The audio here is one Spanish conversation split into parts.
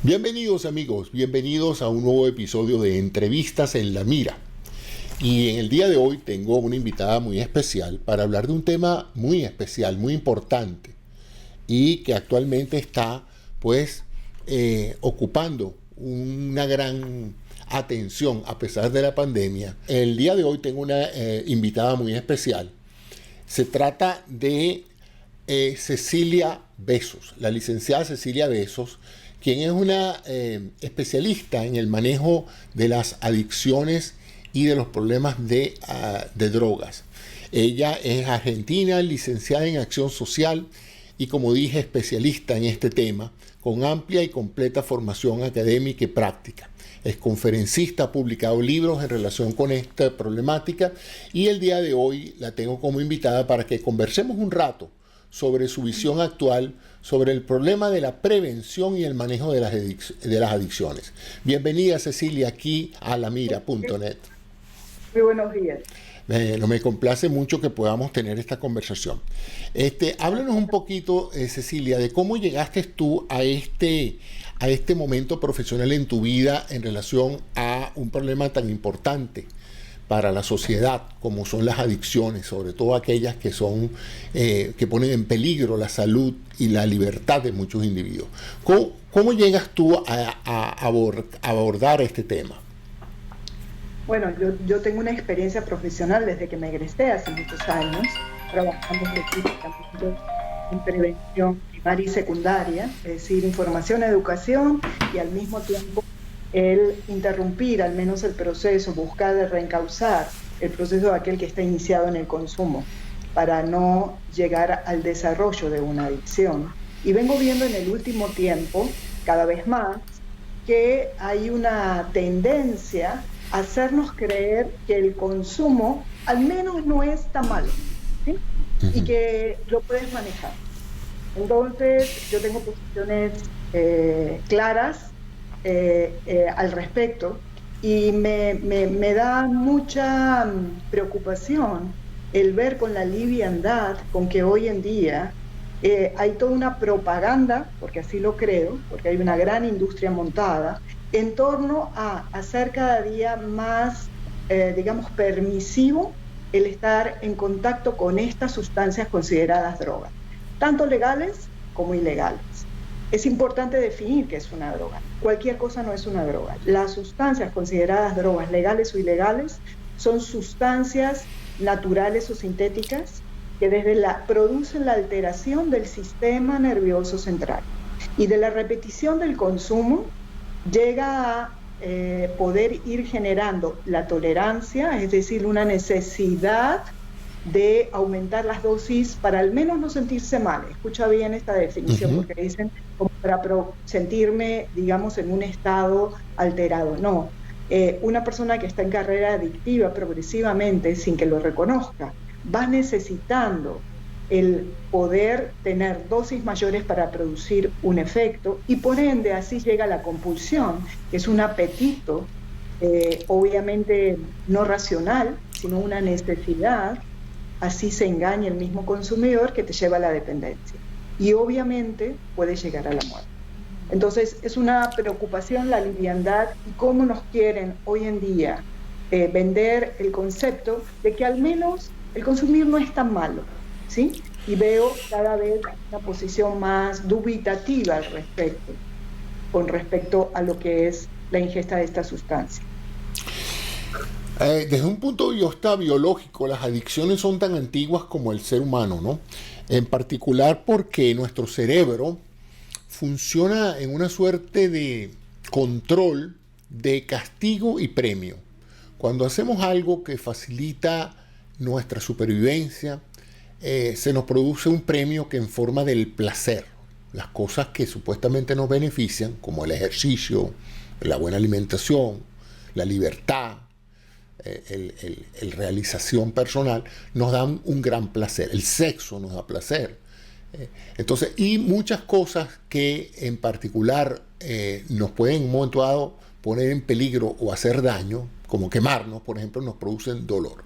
Bienvenidos amigos, bienvenidos a un nuevo episodio de Entrevistas en la Mira. Y en el día de hoy tengo una invitada muy especial para hablar de un tema muy especial, muy importante y que actualmente está ocupando una gran atención a pesar de la pandemia. El día de hoy tengo una invitada muy especial. Se trata de Cecilia Besos, la licenciada Cecilia Besos, quien es una especialista en el manejo de las adicciones y de los problemas de drogas. Ella es argentina, licenciada en acción social y, como dije, especialista en este tema, con amplia y completa formación académica y práctica. Es conferencista, ha publicado libros en relación con esta problemática y el día de hoy la tengo como invitada para que conversemos un rato sobre su visión actual sobre el problema de la prevención y el manejo de las adicciones. Bienvenida, Cecilia, aquí a lamira.net. Muy buenos días. Me complace mucho que podamos tener esta conversación. Háblanos un poquito, Cecilia, de cómo llegaste tú a este momento profesional en tu vida en relación a un problema tan importante para la sociedad como son las adicciones, sobre todo aquellas que ponen en peligro la salud y la libertad de muchos individuos. ¿Cómo llegas tú a abordar este tema? Bueno, yo tengo una experiencia profesional desde que me egresé hace muchos años, trabajando específicamente en prevención primaria y secundaria, es decir, información, educación y al mismo tiempo el interrumpir al menos el proceso, buscar de reencauzar el proceso de aquel que está iniciado en el consumo para no llegar al desarrollo de una adicción. Y vengo viendo en el último tiempo, cada vez más, que hay una tendencia a hacernos creer que el consumo al menos no es tan malo, ¿sí? Y que lo puedes manejar. Entonces, yo tengo posiciones claras al respecto y me da mucha preocupación el ver con la liviandad con que hoy en día hay toda una propaganda, porque así lo creo, porque hay una gran industria montada en torno a hacer cada día más, digamos, permisivo el estar en contacto con estas sustancias consideradas drogas, tanto legales como ilegales. Es importante definir qué es una droga. Cualquier cosa no es una droga. Las sustancias consideradas drogas, legales o ilegales, son sustancias naturales o sintéticas que producen la alteración del sistema nervioso central. Y de la repetición del consumo llega a poder ir generando la tolerancia, es decir, una necesidad de aumentar las dosis para al menos no sentirse mal. Escucha bien esta definición, porque dicen como para sentirme, digamos, en un estado alterado. No, una persona que está en carrera adictiva progresivamente, sin que lo reconozca, va necesitando el poder tener dosis mayores para producir un efecto y por ende así llega la compulsión, que es un apetito, obviamente no racional, sino una necesidad. Así se engaña el mismo consumidor que te lleva a la dependencia. Y obviamente puede llegar a la muerte. Entonces es una preocupación la liviandad y cómo nos quieren hoy en día vender el concepto de que al menos el consumir no es tan malo, ¿sí? Y veo cada vez una posición más dubitativa al respecto, con respecto a lo que es la ingesta de esta sustancia. Desde un punto de vista biológico, las adicciones son tan antiguas como el ser humano, ¿no? En particular porque nuestro cerebro funciona en una suerte de control de castigo y premio. Cuando hacemos algo que facilita nuestra supervivencia, se nos produce un premio que en forma del placer. Las cosas que supuestamente nos benefician, como el ejercicio, la buena alimentación, la libertad, el realización personal, nos dan un gran placer. El sexo nos da placer. Entonces, y muchas cosas que en particular nos pueden en un momento dado poner en peligro o hacer daño, como quemarnos, por ejemplo, nos producen dolor.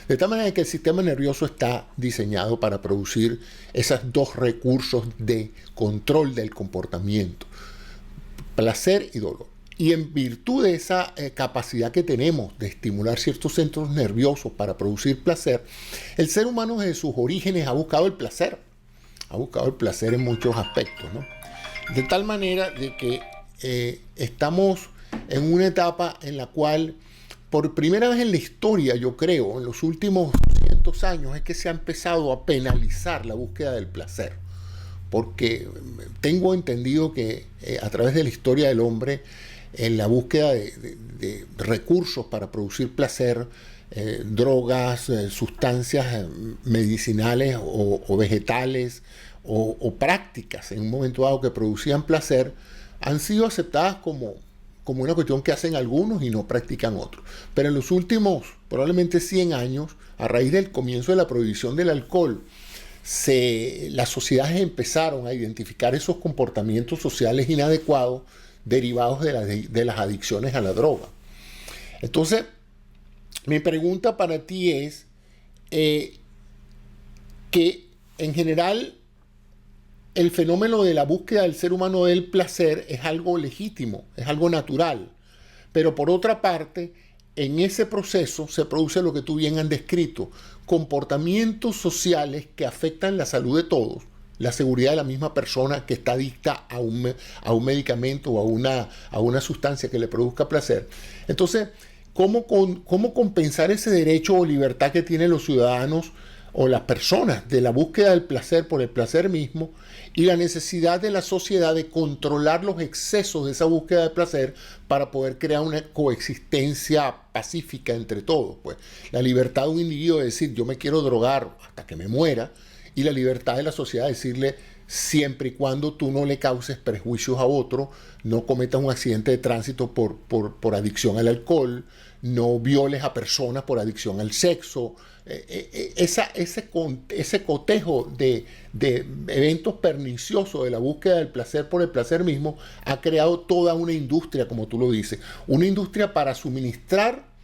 De tal manera que el sistema nervioso está diseñado para producir esos dos recursos de control del comportamiento. placer y dolor. Y en virtud de esa capacidad que tenemos de estimular ciertos centros nerviosos para producir placer, el ser humano desde sus orígenes ha buscado el placer. Ha buscado el placer en muchos aspectos, ¿no? De tal manera de que estamos en una etapa en la cual, por primera vez en la historia, yo creo, en los últimos 200 años, es que se ha empezado a penalizar la búsqueda del placer. Porque tengo entendido que a través de la historia del hombre, en la búsqueda de recursos para producir placer, drogas, sustancias medicinales o vegetales o prácticas en un momento dado que producían placer, han sido aceptadas como una cuestión que hacen algunos y no practican otros. Pero en los últimos probablemente 100 años, a raíz del comienzo de la prohibición del alcohol, las sociedades empezaron a identificar esos comportamientos sociales inadecuados derivados de las adicciones a la droga. Entonces, mi pregunta para ti es que en general el fenómeno de la búsqueda del ser humano del placer es algo legítimo, es algo natural, pero por otra parte, en ese proceso se produce lo que tú bien has descrito, comportamientos sociales que afectan la salud de todos, la seguridad de la misma persona que está adicta a un medicamento o a una sustancia que le produzca placer. Entonces, ¿cómo compensar ese derecho o libertad que tienen los ciudadanos o las personas de la búsqueda del placer por el placer mismo y la necesidad de la sociedad de controlar los excesos de esa búsqueda de placer para poder crear una coexistencia pacífica entre todos? Pues la libertad de un individuo de decir yo me quiero drogar hasta que me muera, y la libertad de la sociedad de decirle siempre y cuando tú no le causes prejuicios a otro, no cometas un accidente de tránsito por adicción al alcohol, no violes a personas por adicción al sexo. Ese cotejo de eventos perniciosos de la búsqueda del placer por el placer mismo ha creado toda una industria, como tú lo dices, una industria para suministrar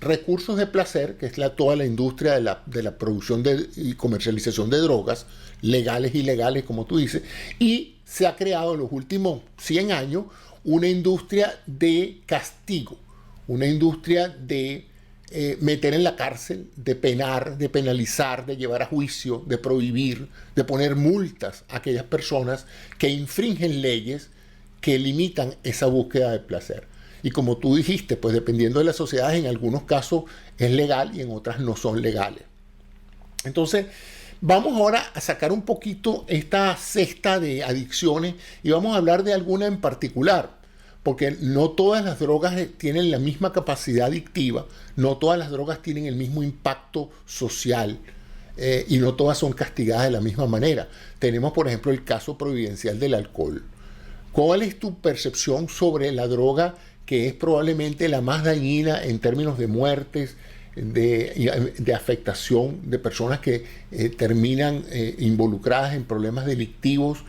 recursos de placer, que es toda la industria de la producción y comercialización de drogas, legales y ilegales, como tú dices, y se ha creado en los últimos 100 años una industria de castigo, una industria de meter en la cárcel, de penar, de penalizar, de llevar a juicio, de prohibir, de poner multas a aquellas personas que infringen leyes que limitan esa búsqueda de placer. Y como tú dijiste, pues dependiendo de las sociedades, en algunos casos es legal y en otras no son legales. Entonces, vamos ahora a sacar un poquito esta cesta de adicciones y vamos a hablar de alguna en particular, porque no todas las drogas tienen la misma capacidad adictiva, no todas las drogas tienen el mismo impacto social y no todas son castigadas de la misma manera. Tenemos, por ejemplo, el caso providencial del alcohol. ¿Cuál es tu percepción sobre la droga que es probablemente la más dañina en términos de muertes, de afectación de personas que terminan involucradas en problemas delictivos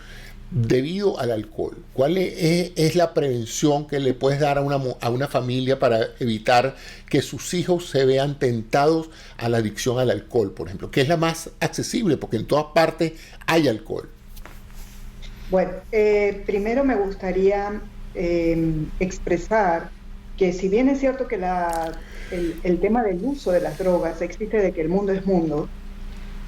debido al alcohol? ¿Cuál es la prevención que le puedes dar a una familia para evitar que sus hijos se vean tentados a la adicción al alcohol, por ejemplo? Que es la más accesible, porque en todas partes hay alcohol. Bueno, primero me gustaría expresar que si bien es cierto que el tema del uso de las drogas existe de que el mundo es mundo,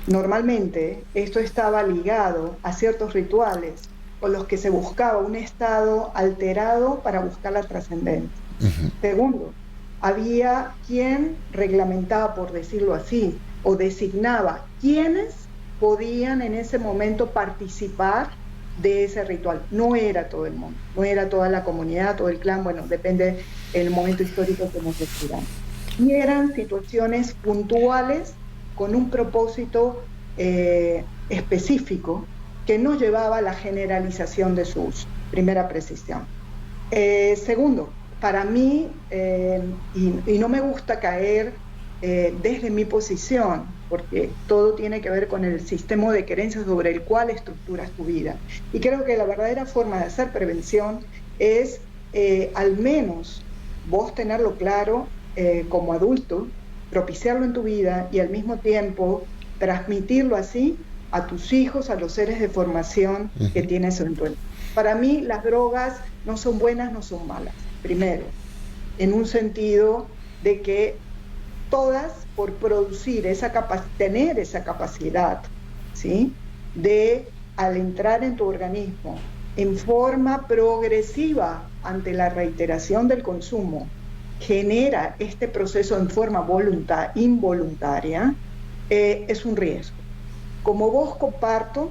normalmente esto estaba ligado a ciertos rituales con los que se buscaba un estado alterado para buscar la trascendencia. Uh-huh. Segundo, había quien reglamentaba, por decirlo así, o designaba quiénes podían en ese momento participar de ese ritual. No era todo el mundo, no era toda la comunidad, todo el clan, bueno, depende del momento histórico que nos refiramos. Y eran situaciones puntuales con un propósito específico que no llevaba a la generalización de su uso. Primera precisión. Segundo, para mí, y no me gusta caer desde mi posición, porque todo tiene que ver con el sistema de creencias sobre el cual estructuras tu vida. Y creo que la verdadera forma de hacer prevención es al menos vos tenerlo claro como adulto, propiciarlo en tu vida y al mismo tiempo transmitirlo así a tus hijos, a los seres de formación que tienes en tu entorno. Para mí las drogas no son buenas, no son malas. Primero, en un sentido de que todas, por producir tener esa capacidad, ¿sí?, de, al entrar en tu organismo en forma progresiva ante la reiteración del consumo, genera este proceso en forma involuntaria, es un riesgo. Como vos comparto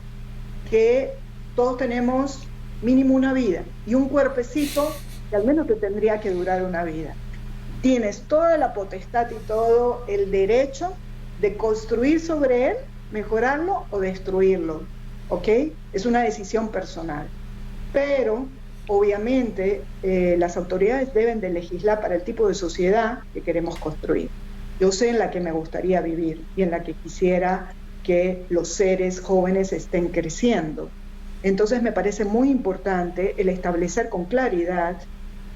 que todos tenemos mínimo una vida y un cuerpecito que al menos te tendría que durar una vida. Tienes toda la potestad y todo el derecho de construir sobre él, mejorarlo o destruirlo, ¿ok? Es una decisión personal. Pero, obviamente, las autoridades deben de legislar para el tipo de sociedad que queremos construir. Yo sé en la que me gustaría vivir y en la que quisiera que los seres jóvenes estén creciendo. Entonces me parece muy importante el establecer con claridad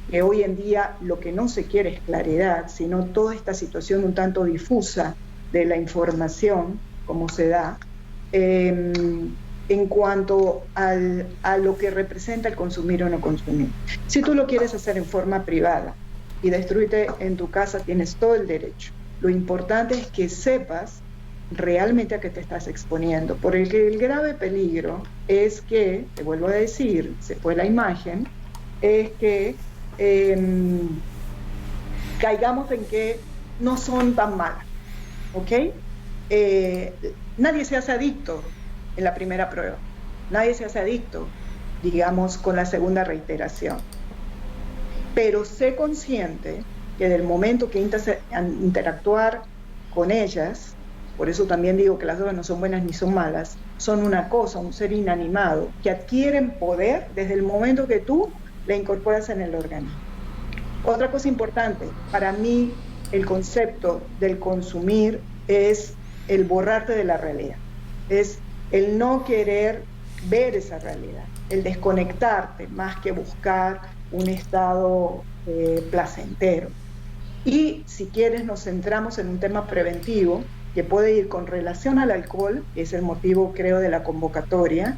que hoy en día lo que no se quiere es claridad, sino toda esta situación un tanto difusa de la información, como se da, en cuanto a lo que representa el consumir o no consumir. Si tú lo quieres hacer en forma privada y destruirte en tu casa, tienes todo el derecho. Lo importante es que sepas realmente a qué te estás exponiendo, porque el grave peligro es que, te vuelvo a decir, se fue la imagen, es que caigamos en que no son tan malas, ¿ok? Nadie se hace adicto en la primera prueba, nadie se hace adicto, digamos, con la segunda reiteración, pero sé consciente que del momento que interactuar con ellas, por eso también digo que las drogas no son buenas ni son malas, son una cosa, un ser inanimado, que adquieren poder desde el momento que tú la incorporas en el organismo. Otra cosa importante, para mí el concepto del consumir es el borrarte de la realidad, es el no querer ver esa realidad, el desconectarte más que buscar un estado placentero. Y si quieres nos centramos en un tema preventivo que puede ir con relación al alcohol, que es el motivo creo de la convocatoria,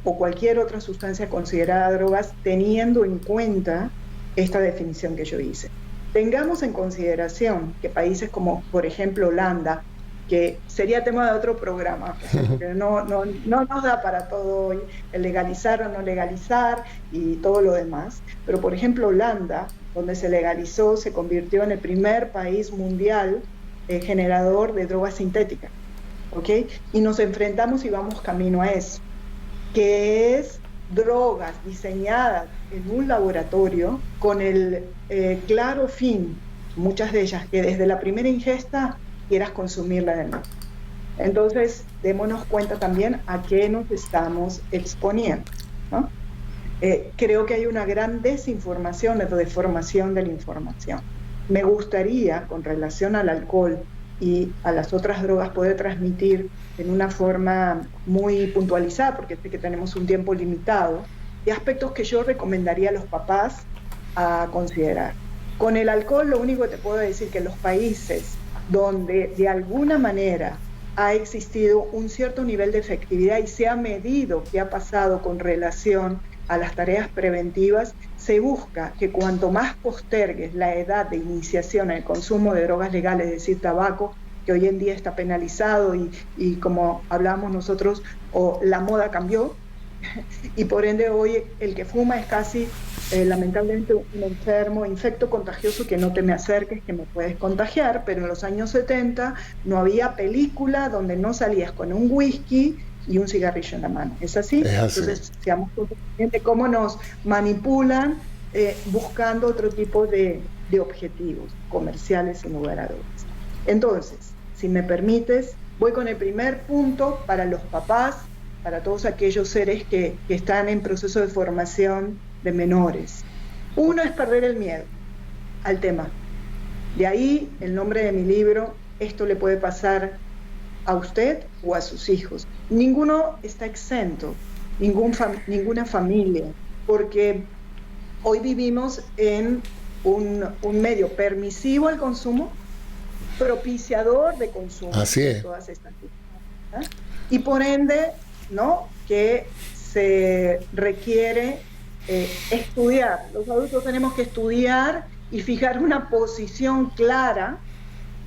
o cualquier otra sustancia considerada drogas, teniendo en cuenta esta definición que yo hice. Tengamos en consideración que países como, por ejemplo, Holanda, que sería tema de otro programa, que no nos da para todo hoy, el legalizar o no legalizar y todo lo demás, pero por ejemplo Holanda, donde se legalizó, se convirtió en el primer país mundial generador de drogas sintéticas, ¿ok? Y nos enfrentamos y vamos camino a eso, que es drogas diseñadas en un laboratorio con el claro fin, muchas de ellas, que desde la primera ingesta quieras consumirla de nuevo. Entonces, démonos cuenta también a qué nos estamos exponiendo, ¿no? Creo que hay una gran desinformación, deformación de la información. Me gustaría, con relación al alcohol y a las otras drogas, poder transmitir en una forma muy puntualizada, porque sé que tenemos un tiempo limitado, de aspectos que yo recomendaría a los papás a considerar. Con el alcohol, lo único que te puedo decir que los países donde de alguna manera ha existido un cierto nivel de efectividad y se ha medido qué ha pasado con relación a las tareas preventivas, se busca que cuanto más postergues la edad de iniciación al consumo de drogas legales, es decir, tabaco, que hoy en día está penalizado y como hablábamos nosotros, la moda cambió, y por ende hoy el que fuma es casi lamentablemente un enfermo, infecto contagioso, que no te me acerques que me puedes contagiar, pero en los años 70 no había película donde no salías con un whisky y un cigarrillo en la mano. ¿Es así? Es así. Entonces, seamos conscientes de cómo nos manipulan buscando otro tipo de objetivos comerciales sin lugar a dudas. Entonces, si me permites, voy con el primer punto para los papás, para todos aquellos seres que están en proceso de formación de menores. Uno es perder el miedo al tema. De ahí el nombre de mi libro, esto le puede pasar a usted o a sus hijos. Ninguno está exento, ninguna familia, porque hoy vivimos en un medio permisivo al consumo, propiciador de consumo. Así es. Todas estas cosas, ¿eh? y por ende, ¿no?, que se requiere estudiar. Los adultos tenemos que estudiar y fijar una posición clara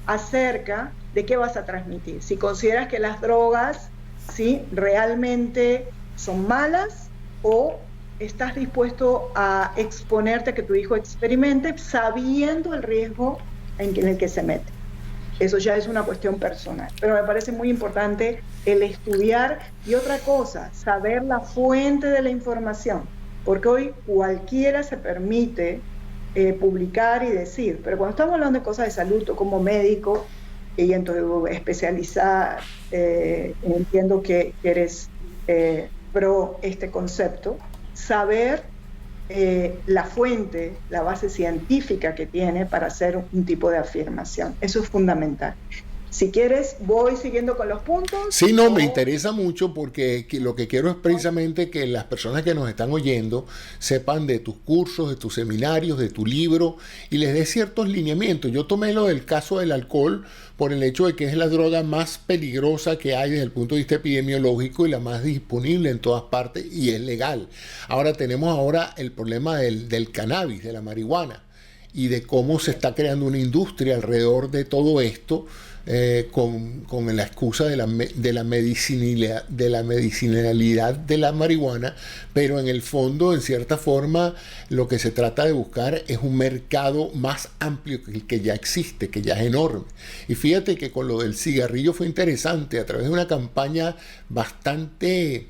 acerca de qué vas a transmitir. Si consideras que las drogas, ¿sí?, realmente son malas, o estás dispuesto a exponerte a que tu hijo experimente sabiendo el riesgo en el que se mete. Eso ya es una cuestión personal, pero me parece muy importante el estudiar. Y otra cosa, saber la fuente de la información, porque hoy cualquiera se permite publicar y decir, pero cuando estamos hablando de cosas de salud, tú como médico y entonces especializada, entiendo que eres pro este concepto, saber la fuente, la base científica que tiene para hacer un tipo de afirmación. Eso es fundamental. Si quieres, voy siguiendo con los puntos. Sí, no, me interesa mucho porque lo que quiero es precisamente que las personas que nos están oyendo sepan de tus cursos, de tus seminarios, de tu libro, y les dé ciertos lineamientos. Yo tomé lo del caso del alcohol por el hecho de que es la droga más peligrosa que hay desde el punto de vista epidemiológico y la más disponible en todas partes, y es legal. Ahora tenemos el problema del cannabis, de la marihuana, y de cómo se está creando una industria alrededor de todo esto, con la excusa de la medicinalidad de la marihuana, pero en el fondo, en cierta forma, lo que se trata de buscar es un mercado más amplio que el que ya existe, que ya es enorme. Y fíjate que con lo del cigarrillo fue interesante, a través de una campaña bastante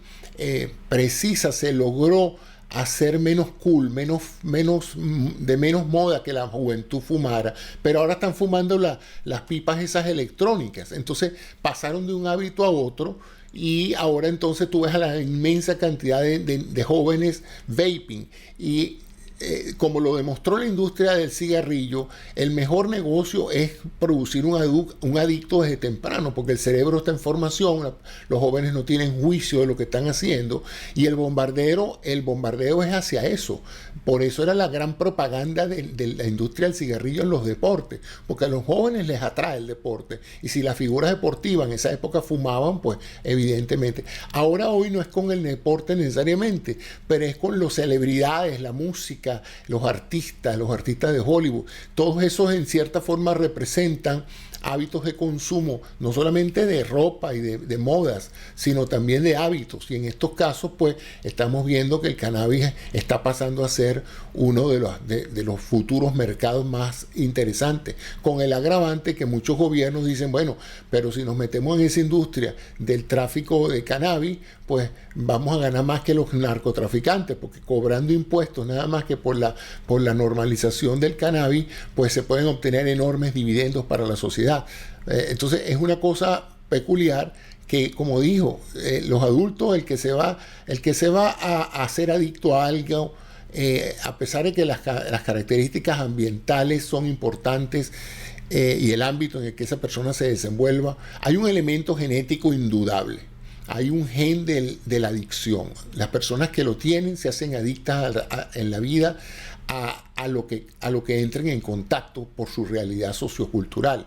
precisa se logró hacer menos cool, de menos moda que la juventud fumara, pero ahora están fumando las pipas esas electrónicas. Entonces pasaron de un hábito a otro, y ahora entonces tú ves a la inmensa cantidad de jóvenes vaping. Y como lo demostró la industria del cigarrillo, el mejor negocio es producir un adicto desde temprano, porque el cerebro está en formación, los jóvenes no tienen juicio de lo que están haciendo, y el bombardeo es hacia eso. Por eso era la gran propaganda de la industria del cigarrillo en los deportes, porque a los jóvenes les atrae el deporte, y si las figuras deportivas en esa época fumaban, pues evidentemente. Hoy no es con el deporte necesariamente, pero es con las celebridades, la música, los artistas de Hollywood. Todos esos en cierta forma representan hábitos de consumo, no solamente de ropa y de modas, sino también de hábitos. Y en estos casos, pues, estamos viendo que el cannabis está pasando a ser uno de los futuros mercados más interesantes, con el agravante que muchos gobiernos dicen, bueno, pero si nos metemos en esa industria del tráfico de cannabis, pues vamos a ganar más que los narcotraficantes, porque cobrando impuestos nada más que por la normalización del cannabis, pues se pueden obtener enormes dividendos para la sociedad. Entonces es una cosa peculiar que, como dijo, los adultos, el que se va a ser adicto a algo, a pesar de que las características ambientales son importantes, y el ámbito en el que esa persona se desenvuelva, hay un elemento genético indudable. Hay un gen de la adicción. Las personas que lo tienen se hacen adictas en la vida a lo que entren en contacto por su realidad sociocultural.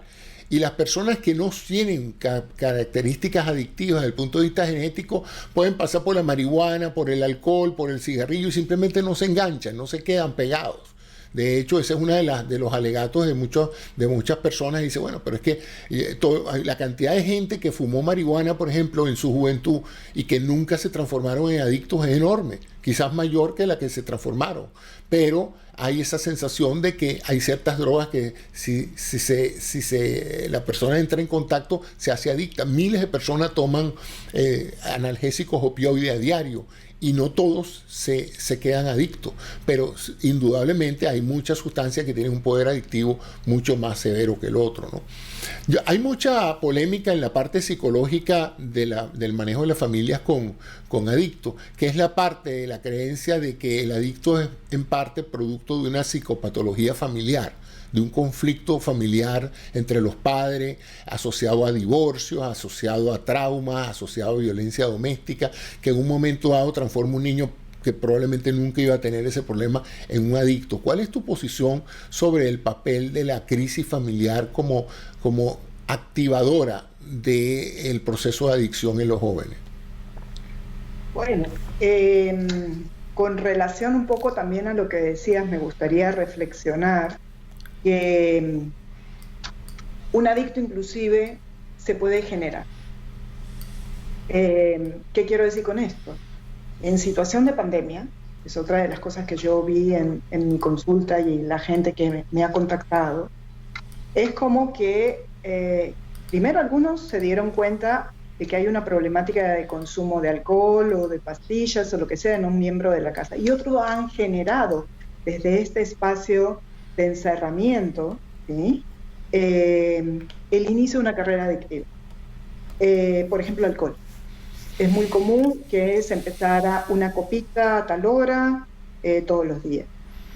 Y las personas que no tienen características adictivas desde el punto de vista genético pueden pasar por la marihuana, por el alcohol, por el cigarrillo, y simplemente no se enganchan, no se quedan pegados. De hecho, ese es uno de los alegatos de muchas personas. Dice, bueno, pero es que la cantidad de gente que fumó marihuana, por ejemplo, en su juventud, y que nunca se transformaron en adictos, es enorme, quizás mayor que la que se transformaron. Pero hay esa sensación de que hay ciertas drogas que si la persona entra en contacto, se hace adicta. Miles de personas toman analgésicos opioides a diario, y no todos se quedan adictos, pero indudablemente hay muchas sustancias que tienen un poder adictivo mucho más severo que el otro, ¿no? Hay mucha polémica en la parte psicológica del manejo de las familias con adictos, que es la parte de la creencia de que el adicto es en parte producto de una psicopatología familiar, de un conflicto familiar entre los padres, asociado a divorcios, asociado a traumas, asociado a violencia doméstica, que en un momento dado transforma un niño que probablemente nunca iba a tener ese problema en un adicto. ¿Cuál es tu posición sobre el papel de la crisis familiar como activadora del proceso de adicción en los jóvenes? Bueno, con relación un poco también a lo que decías, me gustaría reflexionar que un adicto inclusive se puede generar. ¿Qué quiero decir con esto? En situación de pandemia, es otra de las cosas que yo vi en mi consulta y la gente que me ha contactado, es como que primero algunos se dieron cuenta de que hay una problemática de consumo de alcohol o de pastillas o lo que sea en un miembro de la casa, y otros han generado desde este espacio de encerramiento, ¿sí? El inicio de una carrera adictiva. Por ejemplo, alcohol. Es muy común que se empezara una copita a tal hora todos los días.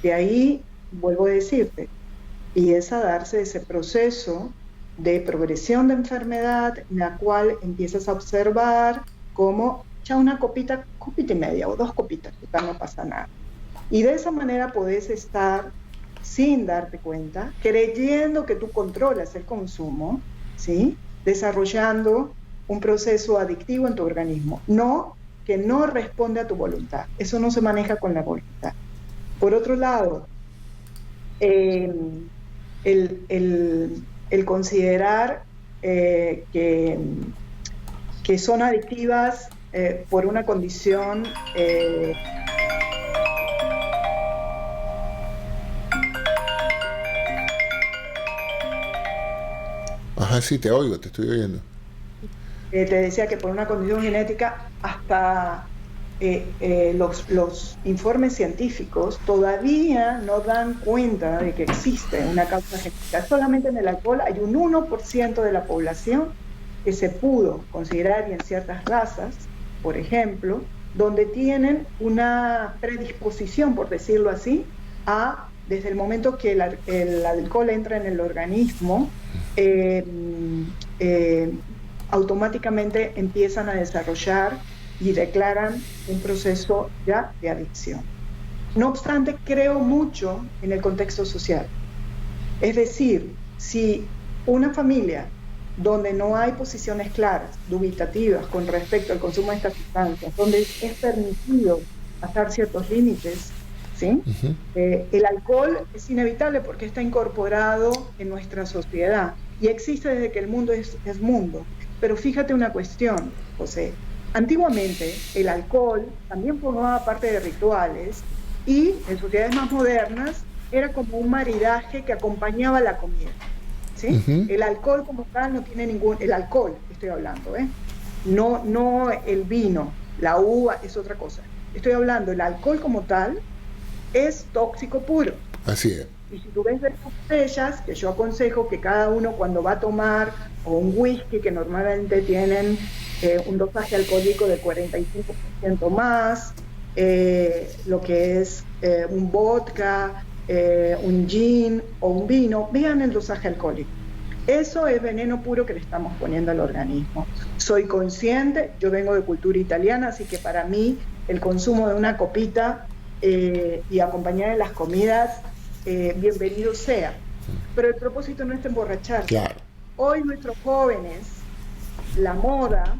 De ahí, vuelvo a decirte, empieza a darse ese proceso de progresión de enfermedad en la cual empiezas a observar cómo ya una copita y media o 2 copitas, ya no pasa nada. Y de esa manera podés estar sin darte cuenta, creyendo que tú controlas el consumo, ¿sí? Desarrollando un proceso adictivo en tu organismo, que no responde a tu voluntad. Eso no se maneja con la voluntad. Por otro lado, el considerar que son adictivas por una condición Ajá, sí, te oigo, te estoy oyendo. te decía que por una condición genética, hasta los informes científicos todavía no dan cuenta de que existe una causa genética. Solamente en el alcohol hay un 1% de la población que se pudo considerar, y en ciertas razas, por ejemplo, donde tienen una predisposición, por decirlo así, desde el momento que el alcohol entra en el organismo, automáticamente empiezan a desarrollar y declaran un proceso ya de adicción. No obstante, creo mucho en el contexto social. Es decir, si una familia donde no hay posiciones claras, dubitativas con respecto al consumo de estas sustancias, donde es permitido pasar ciertos límites, ¿sí? Ujú. El alcohol es inevitable porque está incorporado en nuestra sociedad y existe desde que el mundo es mundo. Pero fíjate una cuestión, José. Antiguamente el alcohol también formaba parte de rituales y en sociedades más modernas era como un maridaje que acompañaba la comida, ¿sí? Ujú. El alcohol como tal no tiene el alcohol estoy hablando, no el vino, la uva es otra cosa. Estoy hablando, el alcohol como tal es tóxico puro. Así es. Y si tú ves de las botellas, que yo aconsejo que cada uno cuando va a tomar, o un whisky que normalmente tienen un dosaje alcohólico de 45% más, lo que es un vodka, un gin o un vino, vean el dosaje alcohólico. Eso es veneno puro que le estamos poniendo al organismo. Soy consciente, yo vengo de cultura italiana, así que para mí el consumo de una copita y acompañada de las comidas, bienvenido sea. Pero el propósito no es emborracharse. Claro. Hoy nuestros jóvenes, la moda,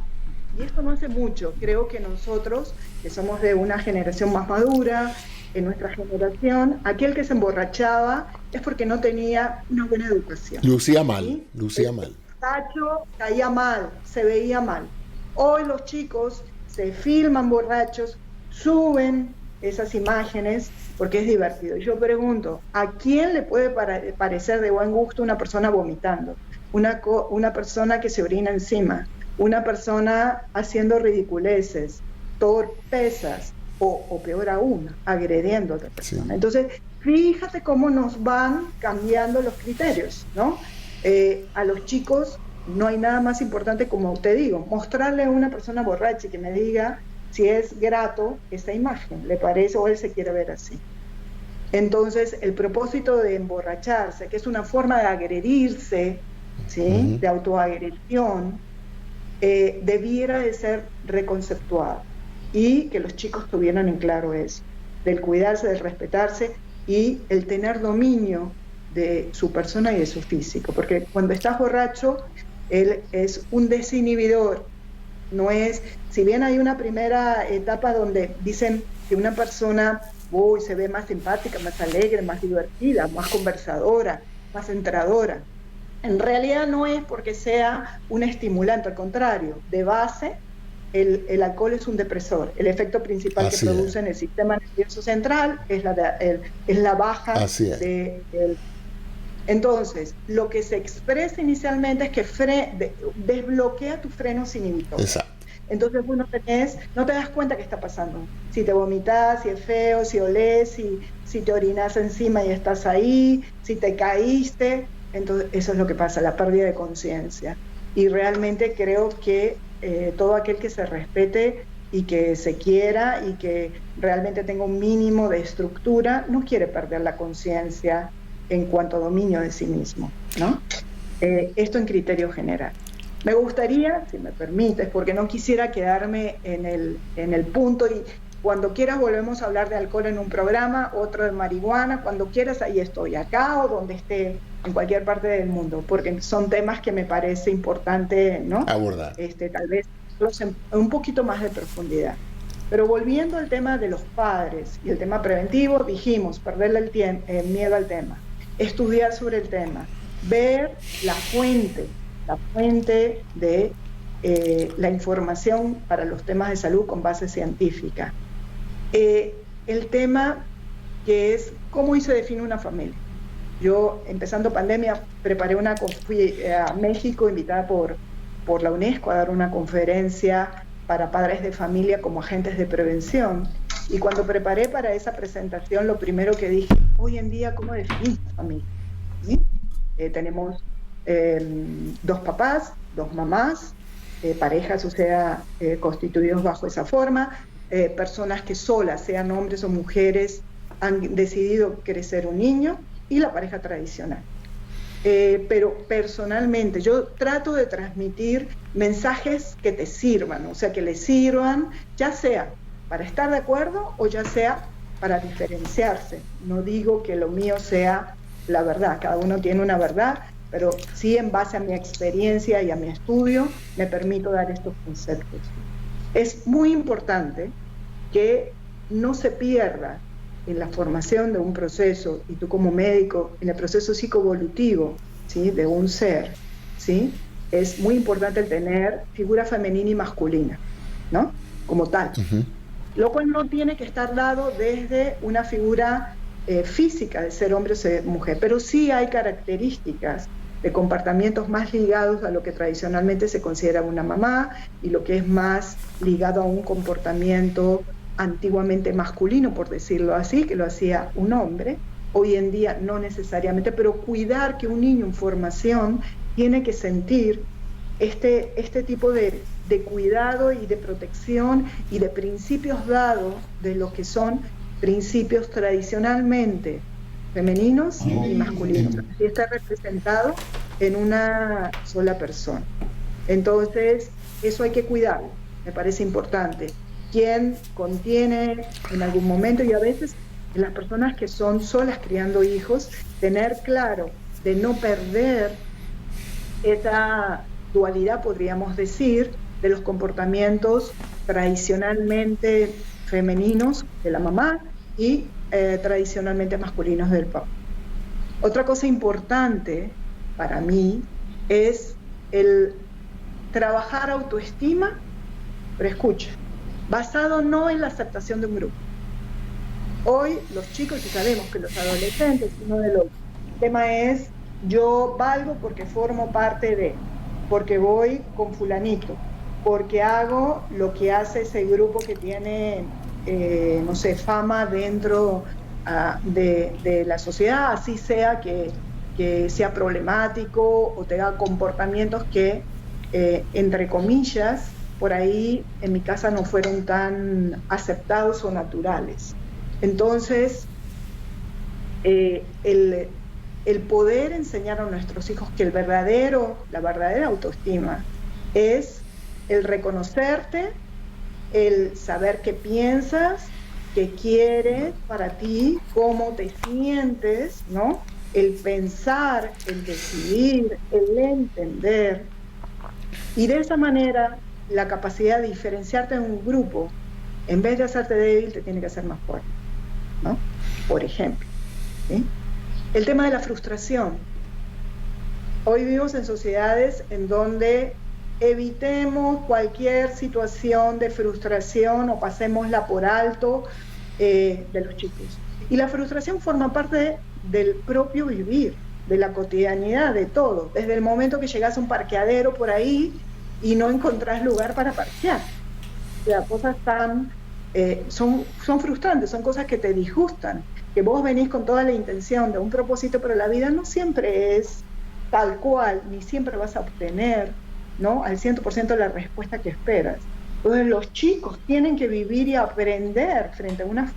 y esto no hace mucho, creo que nosotros, que somos de una generación más madura, en nuestra generación, aquel que se emborrachaba es porque no tenía una buena educación. Lucía mal, ¿Sí? lucía mal. El borracho caía mal, se veía mal. Hoy los chicos se filman borrachos, suben esas imágenes porque es divertido. Yo pregunto, ¿a quién le puede parecer de buen gusto una persona vomitando? Una persona que se orina encima, una persona haciendo ridiculeces, torpezas, o peor aún, agrediendo a otra persona. Sí. Entonces, fíjate cómo nos van cambiando los criterios, ¿no? A los chicos no hay nada más importante, como te digo, mostrarle a una persona borracha y que me diga si es grato esa imagen, le parece o él se quiere ver así. Entonces, el propósito de emborracharse, que es una forma de agredirse, ¿sí? De autoagresión, debiera de ser reconceptuado y que los chicos tuvieran en claro eso, del cuidarse, del respetarse y el tener dominio de su persona y de su físico, porque cuando estás borracho Él es un desinhibidor. No es, si bien hay una primera etapa donde dicen que una persona se ve más simpática, más alegre, más divertida, más conversadora, más entradora. En realidad no es porque sea un estimulante, al contrario, de base, el alcohol es un depresor. El efecto principal que produce en el sistema nervioso central es la baja de. Entonces, lo que se expresa inicialmente es que desbloquea tus frenos inhibitores. Exacto. Entonces no te das cuenta qué está pasando. Si te vomitas, si es feo, si olés, si te orinas encima y estás ahí, si te caíste. Entonces eso es lo que pasa, la pérdida de conciencia. Y realmente creo que todo aquel que se respete y que se quiera y que realmente tenga un mínimo de estructura, no quiere perder la conciencia en cuanto a dominio de sí mismo, ¿no? Esto en criterio general. Me gustaría, si me permites, porque no quisiera quedarme en el punto, y cuando quieras volvemos a hablar de alcohol en un programa, otro de marihuana, cuando quieras ahí estoy, acá o donde esté, en cualquier parte del mundo, porque son temas que me parece importante, ¿no? Abordar. Tal vez un poquito más de profundidad. Pero volviendo al tema de los padres y el tema preventivo, dijimos, perderle el miedo al tema, estudiar sobre el tema, ver la fuente de la información para los temas de salud con base científica. El tema que es cómo se define una familia. Yo, empezando pandemia, fui a México invitada por la UNESCO a dar una conferencia para padres de familia como agentes de prevención. Y cuando preparé para esa presentación, lo primero que dije, hoy en día, ¿cómo definimos familia? ¿Sí? Tenemos 2 papás, 2 mamás, parejas, o sea, constituidos bajo esa forma, personas que solas, sean hombres o mujeres, han decidido crecer un niño, y la pareja tradicional. Pero personalmente yo trato de transmitir mensajes que te sirvan, o sea, que les sirvan, ya sea para estar de acuerdo o ya sea para diferenciarse. No digo que lo mío sea la verdad, cada uno tiene una verdad, pero sí, en base a mi experiencia y a mi estudio, me permito dar estos conceptos. Es muy importante que no se pierda en la formación de un proceso, y tú como médico, en el proceso psicoevolutivo, ¿sí?, de un ser, ¿sí?, es muy importante el tener figura femenina y masculina, ¿no?, como tal. Lo cual no tiene que estar dado desde una figura física de ser hombre o ser mujer, pero sí hay características de comportamientos más ligados a lo que tradicionalmente se considera una mamá y lo que es más ligado a un comportamiento antiguamente masculino, por decirlo así, que lo hacía un hombre. Hoy en día no necesariamente, pero cuidar que un niño en formación tiene que sentir este tipo de cuidado y de protección y de principios dados de lo que son principios tradicionalmente femeninos y masculinos. Así está representado en una sola persona. Entonces, eso hay que cuidarlo, me parece importante. Quien contiene en algún momento, y a veces en las personas que son solas criando hijos, tener claro de no perder esa dualidad, podríamos decir, de los comportamientos tradicionalmente femeninos de la mamá y tradicionalmente masculinos del papá. Otra cosa importante para mí es el trabajar autoestima, pero escucha, basado no en la aceptación de un grupo. Hoy los chicos, y sabemos que los adolescentes, uno de los temas es, yo valgo porque formo parte de, porque voy con fulanito, porque hago lo que hace ese grupo que tiene, no sé, fama dentro de la sociedad, así sea que sea problemático o tenga comportamientos que, entre comillas, por ahí en mi casa no fueron tan aceptados o naturales. Entonces, el poder enseñar a nuestros hijos que la verdadera autoestima es el reconocerte, el saber qué piensas, qué quieres para ti, cómo te sientes, ¿no? El pensar, el decidir, el entender, Y de esa manera, la capacidad de diferenciarte en un grupo, en vez de hacerte débil, te tiene que hacer más fuerte, ¿no? Por ejemplo, ¿sí? El tema de la frustración. Hoy vivimos en sociedades en donde evitemos cualquier situación de frustración o pasémosla por alto de los chicos. Y la frustración forma parte del propio vivir, de la cotidianidad, de todo. Desde el momento que llegas a un parqueadero por ahí y no encontrás lugar para parquear. O sea, cosas son frustrantes, son cosas que te disgustan, que vos venís con toda la intención de un propósito, pero la vida no siempre es tal cual, ni siempre vas a obtener, ¿no?, al 100% la respuesta que esperas. Entonces los chicos tienen que vivir y aprender frente a una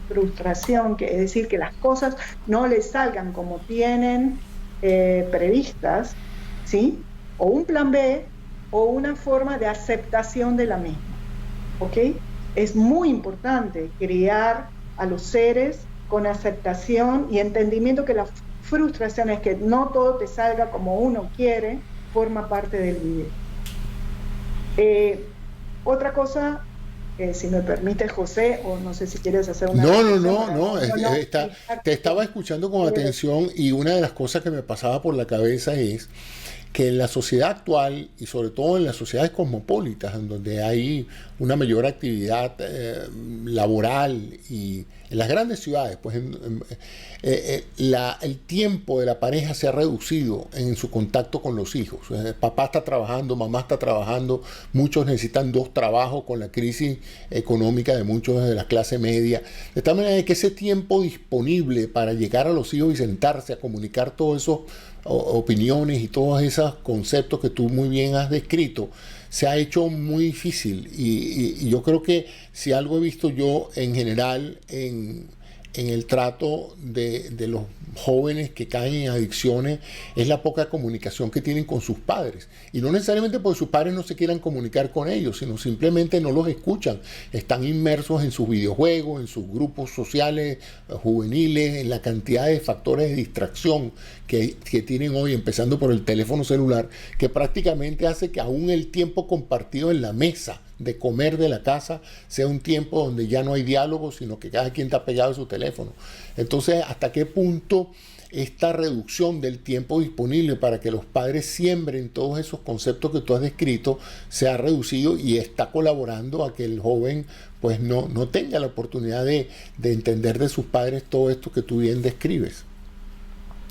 frustración, que es decir, que las cosas no les salgan como tienen previstas, ¿sí? O un plan B o una forma de aceptación de la misma, ¿ok? Es muy importante criar a los seres con aceptación y entendimiento que la frustración es que no todo te salga como uno quiere, forma parte del vivir. Otra cosa, si me permite, José, o no sé si quieres hacer una... No, te estaba escuchando con atención, y una de las cosas que me pasaba por la cabeza es que en la sociedad actual, y sobre todo en las sociedades cosmopolitas, en donde hay una mayor actividad laboral, y en las grandes ciudades, pues el tiempo de la pareja se ha reducido en su contacto con los hijos. Papá está trabajando, mamá está trabajando, muchos necesitan 2 trabajos con la crisis económica de muchos de la clase media, de tal manera que ese tiempo disponible para llegar a los hijos y sentarse a comunicar todos esos opiniones y todos esos conceptos que tú muy bien has descrito, se ha hecho muy difícil. Y yo creo que si algo he visto yo en general en el trato de los jóvenes que caen en adicciones, es la poca comunicación que tienen con sus padres. Y no necesariamente porque sus padres no se quieran comunicar con ellos, sino simplemente no los escuchan. Están inmersos en sus videojuegos, en sus grupos sociales juveniles, en la cantidad de factores de distracción que tienen hoy, empezando por el teléfono celular, que prácticamente hace que aún el tiempo compartido en la mesa de comer de la casa sea un tiempo donde ya no hay diálogo, sino que cada quien está pegado a su teléfono. Entonces, ¿hasta qué punto esta reducción del tiempo disponible para que los padres siembren todos esos conceptos que tú has descrito se ha reducido y está colaborando a que el joven pues no tenga la oportunidad de entender de sus padres todo esto que tú bien describes?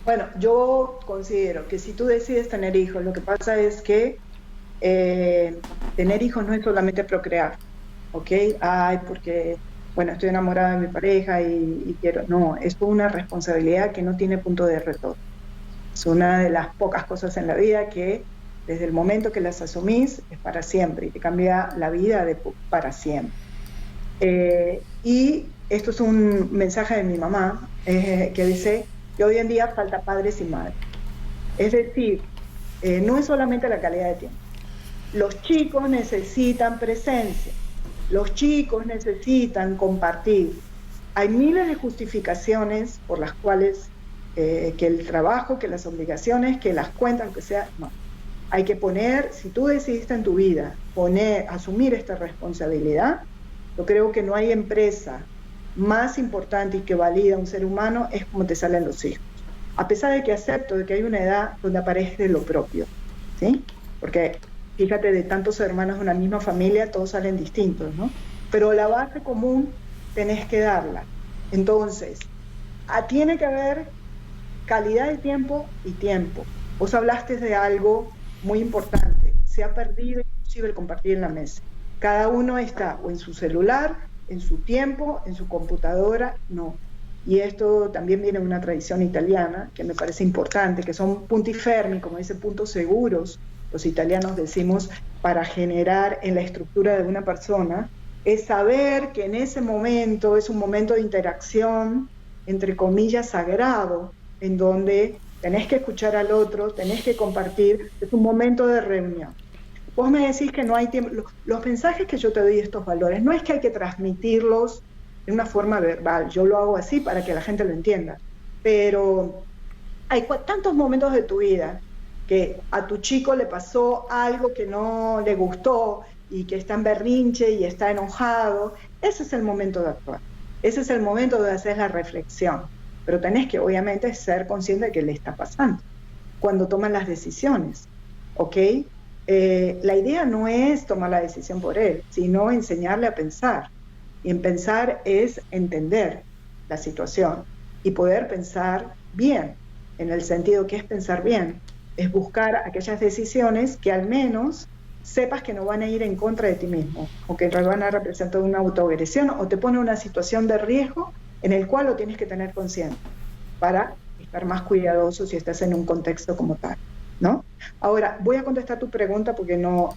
Bueno, yo considero que si tú decides tener hijos, lo que pasa es que tener hijos no es solamente procrear, ¿ok? Ay, porque, bueno, estoy enamorada de mi pareja y quiero... No, es una responsabilidad que no tiene punto de retorno. Es una de las pocas cosas en la vida que desde el momento que las asumís es para siempre y te cambia la vida para siempre. Y esto es un mensaje de mi mamá que dice que hoy en día falta padres y madres. Es decir, no es solamente la calidad de tiempo. Los chicos necesitan presencia, los chicos necesitan compartir. Hay miles de justificaciones por las cuales que el trabajo, que las obligaciones, que las cuentas, lo que sea, no. Hay que poner, si tú decidiste en tu vida asumir esta responsabilidad, yo creo que no hay empresa más importante y que valida a un ser humano es como te salen los hijos. A pesar de que acepto de que hay una edad donde aparece lo propio, ¿sí? Porque fíjate, de tantos hermanos de una misma familia, todos salen distintos, ¿no? Pero la base común tenés que darla. Entonces, tiene que haber calidad de tiempo y tiempo. Vos hablaste de algo muy importante. Se ha perdido inclusive el compartir en la mesa. Cada uno está o en su celular, en su tiempo, en su computadora, no. Y esto también viene de una tradición italiana que me parece importante, que son punti fermi, como dice, puntos seguros. Los italianos decimos, para generar en la estructura de una persona, es saber que en ese momento es un momento de interacción, entre comillas, sagrado, en donde tenés que escuchar al otro, tenés que compartir, es un momento de reunión. Vos me decís que no hay tiempo, los mensajes que yo te doy, estos valores, no es que hay que transmitirlos de una forma verbal, yo lo hago así para que la gente lo entienda, pero hay tantos momentos de tu vida que a tu chico le pasó algo que no le gustó y que está en berrinche y está enojado, ese es el momento de actuar. Ese es el momento de hacer la reflexión. Pero tenés que, obviamente, ser consciente de que le está pasando cuando toman las decisiones, ¿ok? La idea no es tomar la decisión por él, sino enseñarle a pensar. Y en pensar es entender la situación y poder pensar bien, en el sentido que es pensar bien, es buscar aquellas decisiones que al menos sepas que no van a ir en contra de ti mismo, o que van a representar una autoagresión, o te pone una situación de riesgo en el cual lo tienes que tener consciente para estar más cuidadoso si estás en un contexto como tal, ¿no? Ahora, voy a contestar tu pregunta porque no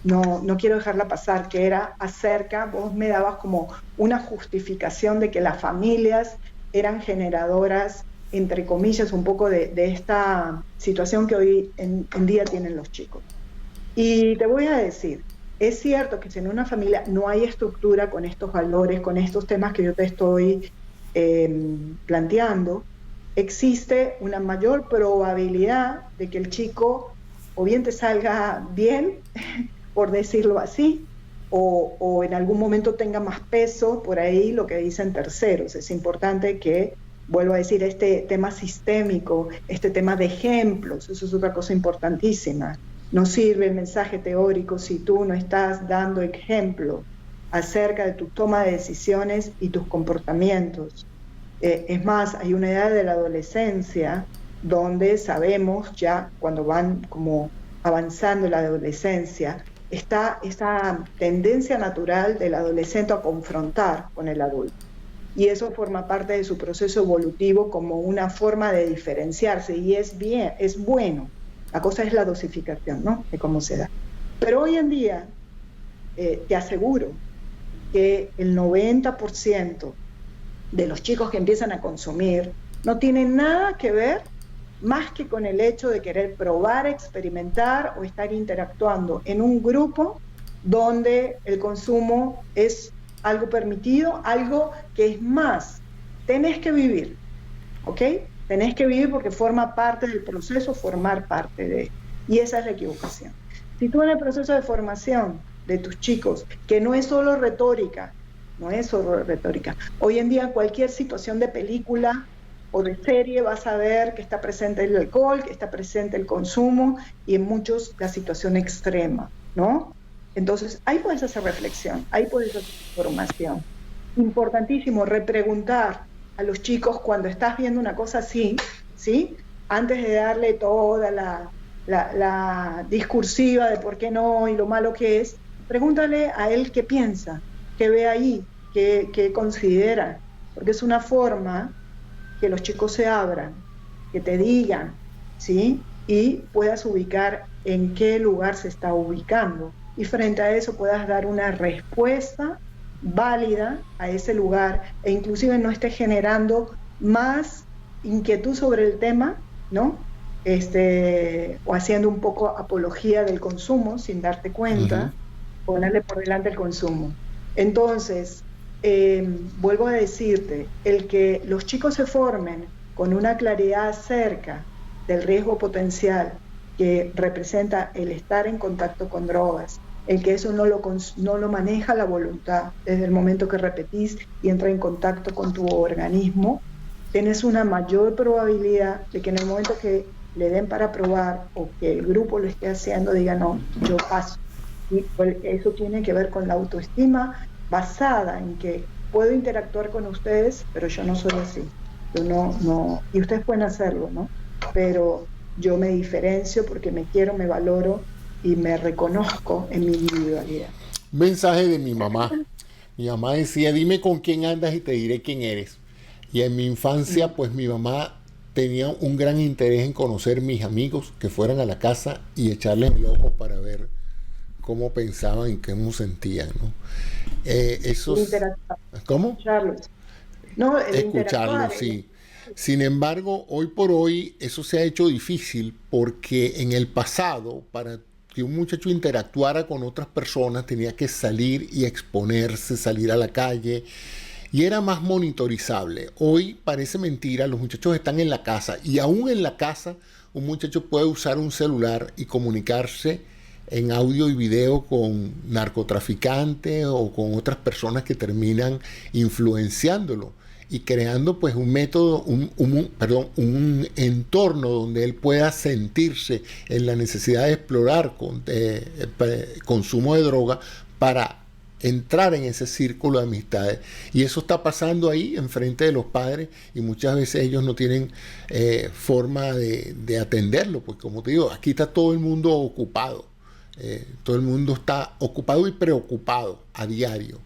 quiero dejarla pasar, que era acerca, vos me dabas como una justificación de que las familias eran generadoras, entre comillas, un poco de esta situación que hoy en día tienen los chicos. Y te voy a decir, es cierto que si en una familia no hay estructura con estos valores, con estos temas que yo te estoy planteando, existe una mayor probabilidad de que el chico o bien te salga bien, por decirlo así, o en algún momento tenga más peso, por ahí lo que dicen terceros. Es importante que, vuelvo a decir, este tema sistémico, este tema de ejemplos, eso es otra cosa importantísima. No sirve el mensaje teórico si tú no estás dando ejemplo acerca de tu toma de decisiones y tus comportamientos. Es más, hay una edad de la adolescencia donde sabemos ya, cuando van como avanzando la adolescencia, está esa tendencia natural del adolescente a confrontar con el adulto. Y eso forma parte de su proceso evolutivo como una forma de diferenciarse, y es bien, es bueno. La cosa es la dosificación, ¿no? De cómo se da. Pero hoy en día, te aseguro que el 90% de los chicos que empiezan a consumir no tienen nada que ver más que con el hecho de querer probar, experimentar o estar interactuando en un grupo donde el consumo es algo permitido, algo que es más, tenés que vivir, ¿ok? Tenés que vivir porque forma parte del proceso, formar parte de, y esa es la equivocación. Si tú en el proceso de formación de tus chicos, que no es solo retórica, no es solo retórica, hoy en día en cualquier situación de película o de serie vas a ver que está presente el alcohol, que está presente el consumo y en muchos la situación extrema, ¿no? Entonces ahí puedes hacer reflexión, ahí puedes hacer formación. Importantísimo repreguntar a los chicos cuando estás viendo una cosa así, ¿sí? Antes de darle toda la discursiva de por qué no y lo malo que es, pregúntale a él qué piensa, qué ve ahí, qué considera, porque es una forma que los chicos se abran, que te digan, ¿sí? Y puedas ubicar en qué lugar se está ubicando. Y frente a eso puedas dar una respuesta válida a ese lugar e inclusive no esté generando más inquietud sobre el tema, ¿no? O haciendo un poco apología del consumo sin darte cuenta, ponerle por delante el consumo. Entonces, vuelvo a decirte, el que los chicos se formen con una claridad acerca del riesgo potencial que representa el estar en contacto con drogas, el que eso no lo maneja la voluntad desde el momento que repetís y entra en contacto con tu organismo, tienes una mayor probabilidad de que en el momento que le den para probar o que el grupo lo esté haciendo, diga no, yo paso. Y eso tiene que ver con la autoestima basada en que puedo interactuar con ustedes, pero yo no soy así. Yo no, y ustedes pueden hacerlo, ¿no? Pero yo me diferencio porque me quiero, me valoro y me reconozco en mi individualidad. Un mensaje de mi mamá. Mi mamá decía, dime con quién andas y te diré quién eres. Y en mi infancia, pues mi mamá tenía un gran interés en conocer mis amigos que fueran a la casa y echarles el ojo para ver cómo pensaban y cómo sentían, ¿no? ¿Cómo? No, escucharlo, sí. Sin embargo, hoy por hoy eso se ha hecho difícil porque en el pasado, para que un muchacho interactuara con otras personas, tenía que salir y exponerse, salir a la calle, y era más monitorizable. Hoy parece mentira, los muchachos están en la casa y aún en la casa un muchacho puede usar un celular y comunicarse en audio y video con narcotraficantes o con otras personas que terminan influenciándolo y creando pues un método, un entorno donde él pueda sentirse en la necesidad de explorar consumo de droga para entrar en ese círculo de amistades. Y eso está pasando ahí enfrente de los padres y muchas veces ellos no tienen forma de atenderlo, pues como te digo, aquí está todo el mundo ocupado. Todo el mundo está ocupado y preocupado a diario.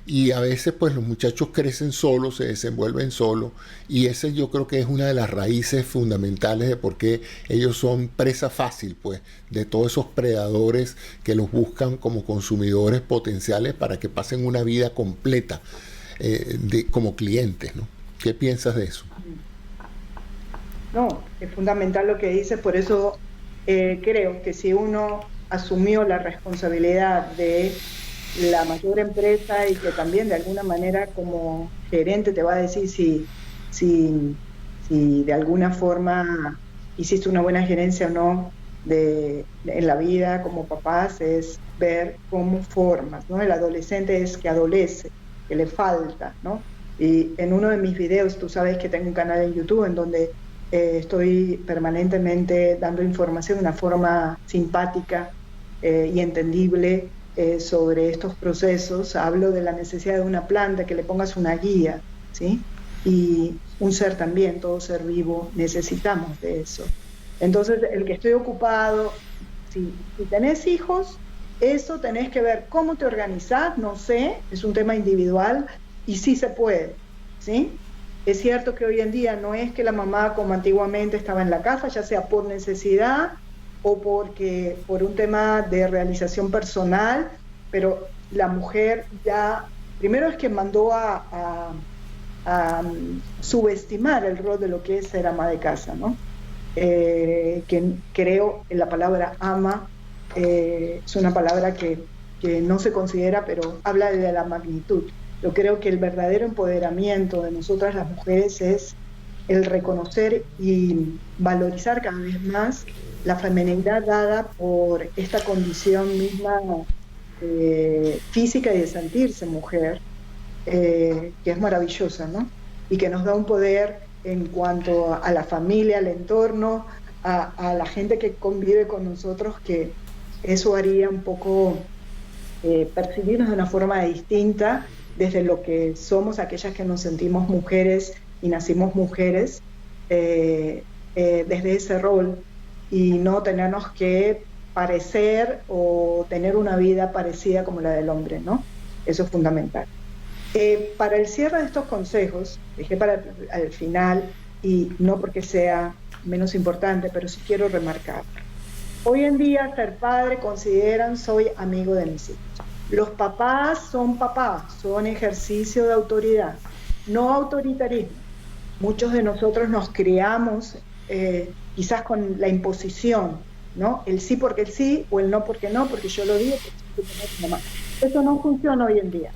Y a veces pues los muchachos crecen solos, se desenvuelven solos, y ese yo creo que es una de las raíces fundamentales de por qué ellos son presa fácil pues de todos esos predadores que los buscan como consumidores potenciales para que pasen una vida completa como clientes, ¿no? ¿Qué piensas de eso? No, es fundamental lo que dices, por eso creo que si uno asumió la responsabilidad de la mayor empresa y que también de alguna manera como gerente te va a decir si de alguna forma hiciste una buena gerencia o no en la vida como papás, es ver cómo formas, ¿no? El adolescente es que adolece, que le falta, ¿no? Y en uno de mis videos, tú sabes que tengo un canal en YouTube en donde estoy permanentemente dando información de una forma simpática y entendible sobre estos procesos. Hablo de la necesidad de una planta, que le pongas una guía, ¿sí? Y un ser también, todo ser vivo, necesitamos de eso. Entonces, el que estoy ocupado, si tenés hijos, eso tenés que ver cómo te organizás, no sé, es un tema individual y sí se puede, ¿sí? Es cierto que hoy en día no es que la mamá como antiguamente estaba en la casa, ya sea por necesidad o por un tema de realización personal, pero la mujer ya, primero es que mandó a subestimar el rol de lo que es ser ama de casa, ¿no? Que creo en la palabra ama, es una palabra que no se considera, pero habla de la magnitud. Yo creo que el verdadero empoderamiento de nosotras las mujeres es el reconocer y valorizar cada vez más la feminidad dada por esta condición misma física y de sentirse mujer, que es maravillosa, ¿no? Y que nos da un poder en cuanto a la familia, al entorno, a la gente que convive con nosotros, que eso haría un poco percibirnos de una forma distinta desde lo que somos aquellas que nos sentimos mujeres y nacimos mujeres, desde ese rol, y no tenernos que parecer o tener una vida parecida como la del hombre, ¿no? Eso es fundamental. Para el cierre de estos consejos, dejé para al final, y no porque sea menos importante, pero sí quiero remarcar. Hoy en día ser padre consideran soy amigo de mis hijos. Los papás, son ejercicio de autoridad, no autoritarismo. Muchos de nosotros nos criamos quizás con la imposición, ¿no? El sí porque el sí, o el no porque no, porque yo lo digo, porque no, mamá. Eso no funciona hoy en día,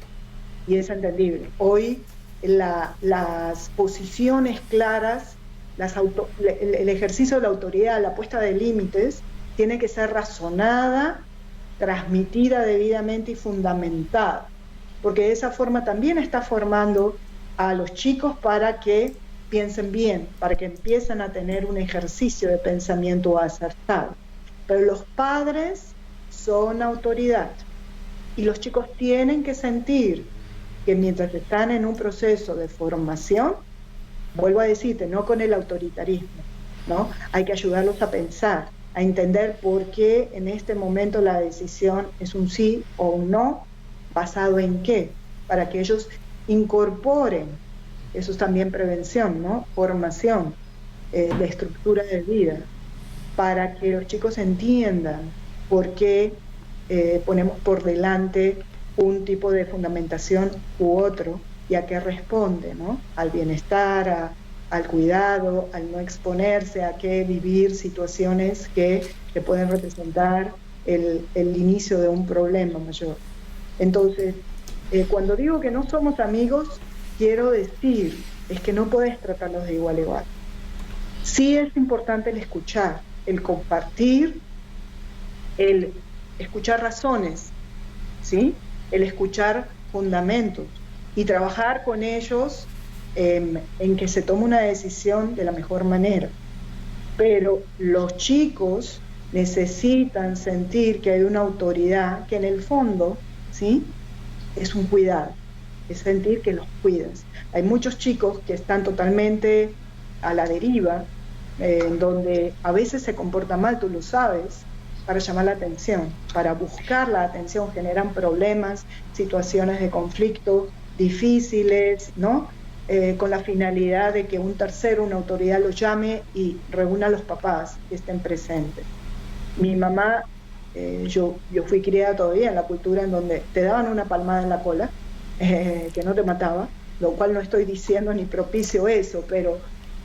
y es entendible. Hoy las posiciones claras, el ejercicio de la autoridad, la puesta de límites, tiene que ser razonada, transmitida debidamente y fundamentada, porque de esa forma también está formando a los chicos para que piensen bien, para que empiecen a tener un ejercicio de pensamiento acertado. Pero los padres son autoridad y los chicos tienen que sentir que mientras están en un proceso de formación, vuelvo a decirte, no con el autoritarismo, ¿no? Hay que ayudarlos a pensar, a entender por qué en este momento la decisión es un sí o un no, basado en qué, para que ellos incorporen, eso es también prevención, ¿no? Formación, de estructura de vida, para que los chicos entiendan por qué ponemos por delante un tipo de fundamentación u otro y a qué responde, ¿no? Al bienestar, al cuidado, al no exponerse, a qué vivir situaciones que pueden representar el inicio de un problema mayor. Entonces, cuando digo que no somos amigos, quiero decir, es que no puedes tratarlos de igual a igual. Sí es importante el escuchar, el compartir, el escuchar razones, ¿sí? El escuchar fundamentos y trabajar con ellos en que se tome una decisión de la mejor manera. Pero los chicos necesitan sentir que hay una autoridad que en el fondo, ¿sí? Es un cuidado, es sentir que los cuidas. Hay muchos chicos que están totalmente a la deriva, donde a veces se comporta mal, tú lo sabes, para llamar la atención, para buscar la atención, generan problemas, situaciones de conflicto difíciles, ¿no? Con la finalidad de que un tercero, una autoridad los llame y reúna a los papás que estén presentes. Mi mamá, yo fui criada todavía en la cultura en donde te daban una palmada en la cola, que no te mataba, lo cual no estoy diciendo ni propicio eso, pero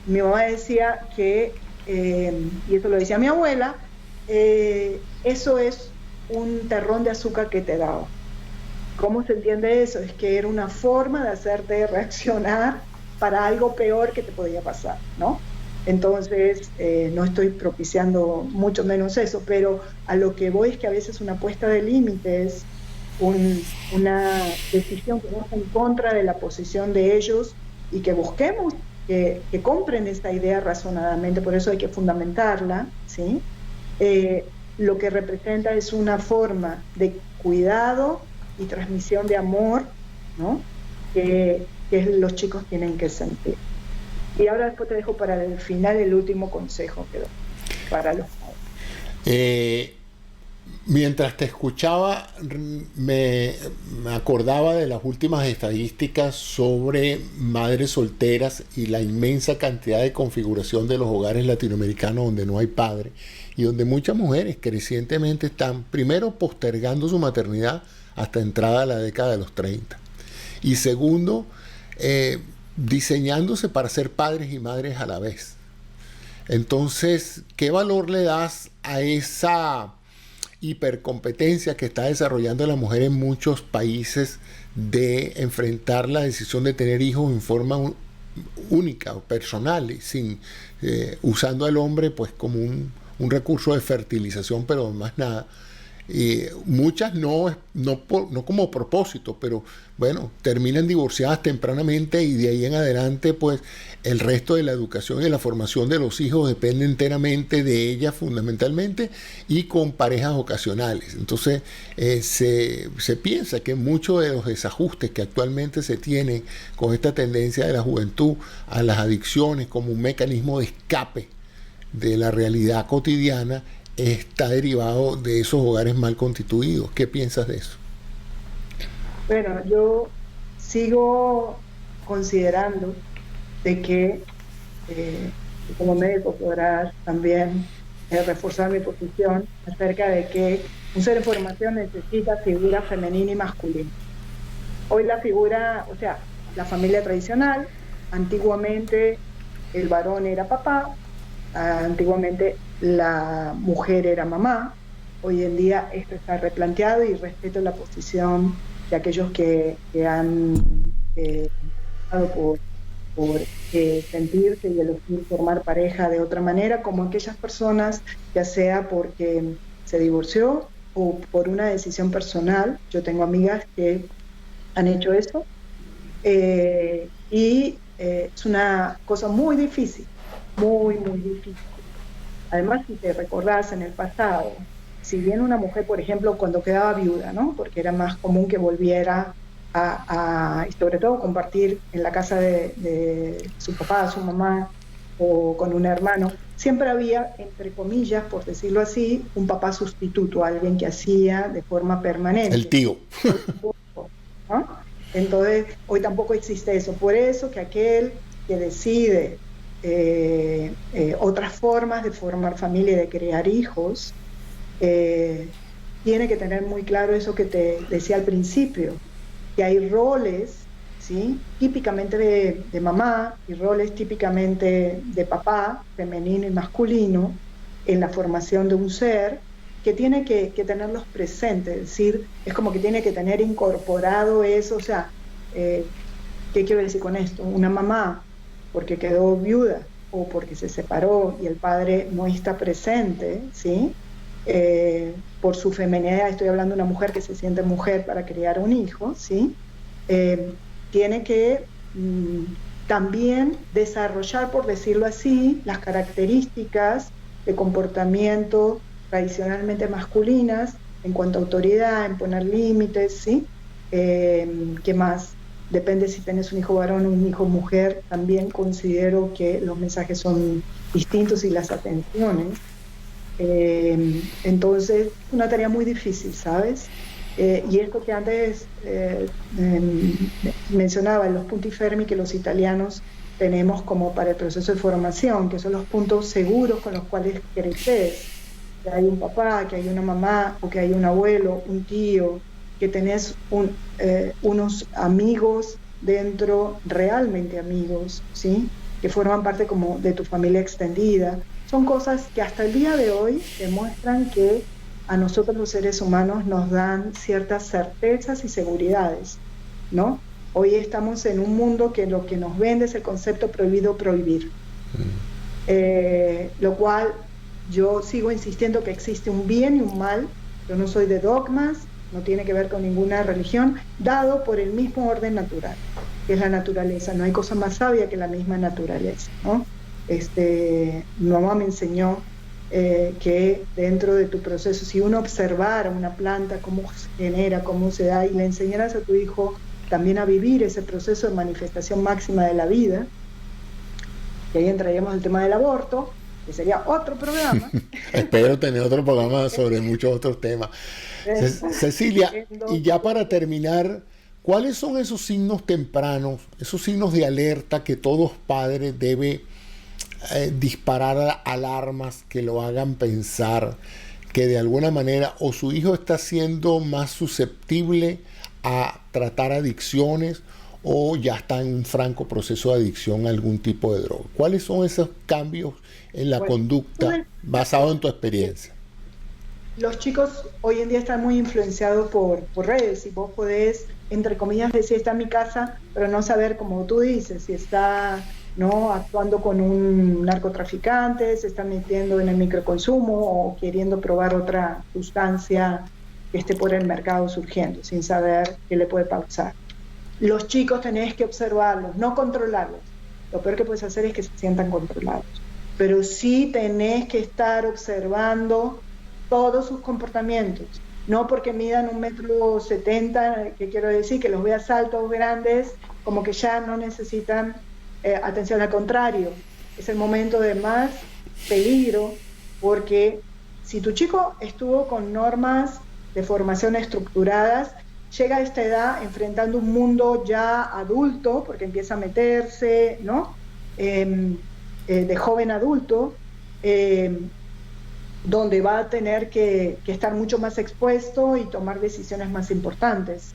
mi mamá decía que, y eso lo decía mi abuela, eso es un terrón de azúcar que te daba. ¿Cómo se entiende eso? Es que era una forma de hacerte reaccionar para algo peor que te podía pasar, ¿no? Entonces, no estoy propiciando mucho menos eso, pero a lo que voy es que a veces una puesta de límites, una decisión que va en contra de la posición de ellos y que busquemos que compren esta idea razonadamente, por eso hay que fundamentarla, ¿sí? Lo que representa es una forma de cuidado y transmisión de amor, ¿no? Que los chicos tienen que sentir. Y ahora después te dejo para el final el último consejo que doy para los padres. Mientras te escuchaba, me acordaba de las últimas estadísticas sobre madres solteras y la inmensa cantidad de configuración de los hogares latinoamericanos donde no hay padre y donde muchas mujeres crecientemente están, primero, postergando su maternidad hasta entrada a la década de los 30. Y segundo, diseñándose para ser padres y madres a la vez. Entonces, ¿qué valor le das a esa hipercompetencia que está desarrollando la mujer en muchos países de enfrentar la decisión de tener hijos en forma única o personal, sin usando al hombre pues como un recurso de fertilización, pero más nada? Muchas no como propósito, pero bueno, terminan divorciadas tempranamente y de ahí en adelante pues el resto de la educación y la formación de los hijos depende enteramente de ellas fundamentalmente y con parejas ocasionales. Entonces se piensa que muchos de los desajustes que actualmente se tienen con esta tendencia de la juventud a las adicciones como un mecanismo de escape de la realidad cotidiana está derivado de esos hogares mal constituidos. ¿Qué piensas de eso? Bueno, yo sigo considerando de que como médico podrás también reforzar mi posición acerca de que un ser en formación necesita figura femenina y masculina. Hoy la figura, o sea, la familia tradicional, antiguamente el varón era papá, antiguamente la mujer era mamá. Hoy en día esto está replanteado y respeto la posición de aquellos que han optado por sentirse y elegir formar pareja de otra manera, como aquellas personas, ya sea porque se divorció o por una decisión personal. Yo tengo amigas que han hecho eso y es una cosa muy difícil, muy difícil. Además, si te recordás en el pasado, si bien una mujer, por ejemplo, cuando quedaba viuda, ¿no? Porque era más común que volviera y sobre todo compartir en la casa de su papá, su mamá o con un hermano, siempre había, entre comillas, por decirlo así, un papá sustituto, alguien que hacía de forma permanente. El tío. ¿No? Entonces, hoy tampoco existe eso. Por eso que aquel que decide otras formas de formar familia y de crear hijos, tiene que tener muy claro eso que te decía al principio, que hay roles, ¿sí? Típicamente de mamá y roles típicamente de papá, femenino y masculino, en la formación de un ser, que tiene que tenerlos presentes, es decir, es como que tiene que tener incorporado eso. O sea, ¿qué quiero decir con esto? Una mamá, porque quedó viuda, o porque se separó y el padre no está presente, ¿sí? Por su feminidad, estoy hablando de una mujer que se siente mujer para criar un hijo, ¿sí? Tiene que también desarrollar, por decirlo así, las características de comportamiento tradicionalmente masculinas en cuanto a autoridad, en poner límites, ¿sí? ¿Qué más? Depende si tienes un hijo varón o un hijo mujer, también considero que los mensajes son distintos y las atenciones. Entonces, es una tarea muy difícil, ¿sabes? Y esto que antes mencionaba, los punti fermi que los italianos tenemos como para el proceso de formación, que son los puntos seguros con los cuales creces, que hay un papá, que hay una mamá, o que hay un abuelo, un tío, que tenés unos amigos dentro, realmente amigos, ¿sí? Que forman parte como de tu familia extendida. Son cosas que hasta el día de hoy demuestran que a nosotros los seres humanos nos dan ciertas certezas y seguridades, ¿no? Hoy estamos en un mundo que lo que nos vende es el concepto prohibido prohibir, lo cual yo sigo insistiendo que existe un bien y un mal. Yo no soy de dogmas, no tiene que ver con ninguna religión, dado por el mismo orden natural, que es la naturaleza. No hay cosa más sabia que la misma naturaleza, ¿no? Mi mamá me enseñó que dentro de tu proceso, si uno observara una planta, cómo se genera, cómo se da, y le enseñaras a tu hijo también a vivir ese proceso de manifestación máxima de la vida, y ahí entraríamos el tema del aborto, que sería otro programa. Espero tener otro programa sobre muchos otros temas. Cecilia, y ya para terminar, ¿cuáles son esos signos tempranos, esos signos de alerta que todo padre debe disparar alarmas que lo hagan pensar que de alguna manera o su hijo está siendo más susceptible a tratar adicciones o ya está en un franco proceso de adicción a algún tipo de droga? ¿Cuáles son esos cambios en la conducta basado en tu experiencia? Los chicos hoy en día están muy influenciados por redes, y vos podés, entre comillas, decir está en mi casa, pero no saber, como tú dices, si está, ¿no?, actuando con un narcotraficante, se está metiendo en el microconsumo o queriendo probar otra sustancia que esté por el mercado surgiendo, sin saber qué le puede pasar. Los chicos tenés que observarlos, no controlarlos. Lo peor que puedes hacer es que se sientan controlados. Pero sí tenés que estar observando todos sus comportamientos. No porque midan 1,70 m, que quiero decir que los veas altos, grandes, como que ya no necesitan atención. Al contrario, es el momento de más peligro, porque si tu chico estuvo con normas de formación estructuradas, llega a esta edad enfrentando un mundo ya adulto, porque empieza a meterse, ¿no? De joven adulto, donde va a tener que estar mucho más expuesto y tomar decisiones más importantes.